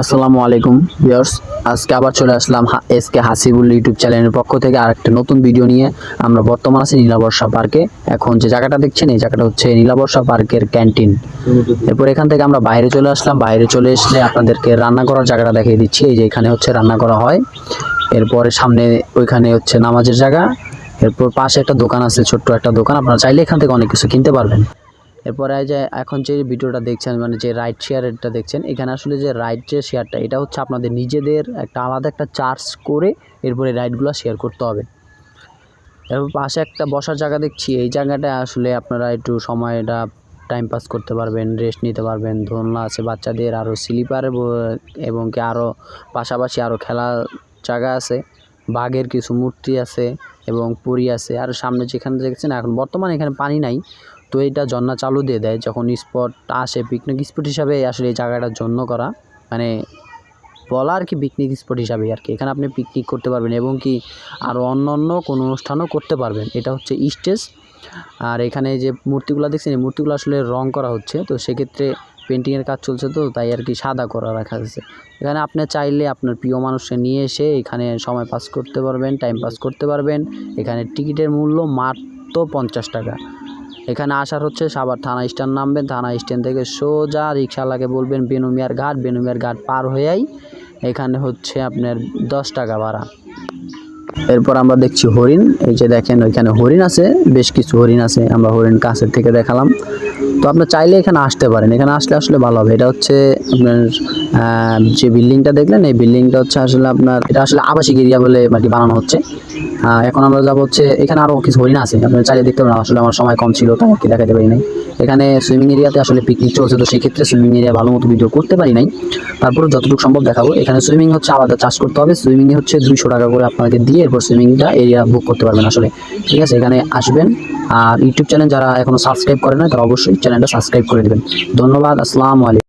আসসালামু আলাইকুম ভিউয়ার্স, আজকে আবার চলে আসলাম এসকে হাসিবুল ইউটিউব চ্যানেলের পক্ষ থেকে আরেকটা নতুন ভিডিও নিয়ে। আমরা বর্তমানে আছি নীলাবর্ষা পার্কে। এখন যে জায়গাটা দেখছেন এই জায়গাটা হচ্ছে নীলাবর্ষা পার্কের ক্যান্টিন। এরপর এখান থেকে আমরা বাইরে চলে আসলাম। বাইরে চলে এসে আপনাদেরকে রান্না করার জায়গাটা দেখিয়ে দিচ্ছি। এই যে এখানে হচ্ছে রান্না করা হয়। এরপরে সামনে ওইখানে হচ্ছে নামাজের জায়গা। এরপর পাশে একটা দোকান আছে, ছোট্ট একটা দোকান। আপনারা চাইলে এখান থেকে অনেক কিছু কিনতে পারবেন। এরপরে যে এখন যে ভিডিওটা দেখছেন, মানে যে রাইড শেয়ারটা দেখছেন, এখানে আসলে যে রাইড যে শেয়ারটা, এটা হচ্ছে আপনাদের নিজেদের একটা আলাদা একটা চার্জ করে এরপরে রাইডগুলো শেয়ার করতে হবে। এরপর পাশে একটা বসার জায়গা দেখছি। এই জায়গাটা আসলে আপনারা একটু সময়টা টাইম পাস করতে পারবেন, রেস্ট নিতে পারবেন। দোলনা আছে বাচ্চাদের, আরও স্লিপার এবং কি আরও পাশাপাশি আরও খেলার জায়গা আছে। বাঘের কিছু মূর্তি আছে এবং পুরী আছে। আর সামনে যেখানে দেখছেন এখন বর্তমানে এখানে পানি নাই, তো এটা ঝর্ণা চালু দিয়ে দেয় যখন স্পট আসে। পিকনিক স্পট হিসাবে আসলে এই জায়গাটার জন্য করা, মানে বলা আর কি, পিকনিক স্পট হিসাবে আর কি। এখানে আপনি পিকনিক করতে পারবেন এবং কি আরও অন্য কোনো অনুষ্ঠানও করতে পারবেন। এটা হচ্ছে স্টেজ। আর এখানে যে মূর্তিগুলো দেখছেন, এই মূর্তিগুলো আসলে রং করা হচ্ছে, তো সেক্ষেত্রে পেন্টিংয়ের কাজ চলছে, তো তাই আর কি সাদা করা রাখা আছে। এখানে আপনি চাইলে আপনার প্রিয় মানুষকে নিয়ে এসে এখানে সময় পাস করতে পারবেন, টাইম পাস করতে পারবেন। এখানে টিকিটের মূল্য মাত্র 50 টাকা। এখানে আসার হচ্ছে সাভার থানা স্ট্যান্ড নামবেন, থানা স্ট্যান্ড থেকে সোজা রিক্সাওয়ালাকে বলবেন বেনুমিয়ার ঘাট, বেনুমিয়ার ঘাট পার হয়েই এখানে হচ্ছে আপনার 10 টাকা ভাড়া। এরপর আমরা দেখছি হরিণ। এই যে দেখেন ওইখানে হরিণ আছে, বেশ কিছু হরিণ আছে। আমরা হরিণ কাছের থেকে দেখালাম। তো আপনার চাইলে এখানে আসতে পারেন, এখানে আসলে ভালো হবে। এটা হচ্ছে আপনার যে বিল্ডিংটা দেখলেন, এই বিল্ডিংটা হচ্ছে আসলে আপনার, এটা আসলে আবাসিক এরিয়া বলে আর কি বানানো হচ্ছে। এখন আমরা যাবো হচ্ছে, এখানে আরও কিছু হরিণ আছে, আপনার চাইলে দেখতে পারেন। আসলে আমার সময় কম ছিল তাই আর কি দেখাতে পারি নাই। এখানে সুইমিং এরিয়াতে আসলে পিকনিক চলছে, তো সেক্ষেত্রে সুইমিং এরিয়া ভালো মতো ভিডিও করতে পারি নাই। তারপরে যতটুকু সম্ভব দেখাবো। এখানে সুইমিং হচ্ছে আলাদা চার্জ করতে হবে। সুইমিংয়ে হচ্ছে 200 টাকা করে আপনাকে দিয়ে এরপর সুইমিংটা এরিয়া বুক করতে পারবেন আসলে। ঠিক আছে, এখানে আসবেন। আর ইউটিউব চ্যানেল যারা এখনো সাবস্ক্রাইব করে না, তারা অবশ্যই চ্যানেলটা সাবস্ক্রাইব করে দেবেন। ধন্যবাদ। আসসালামু আলাইকুম।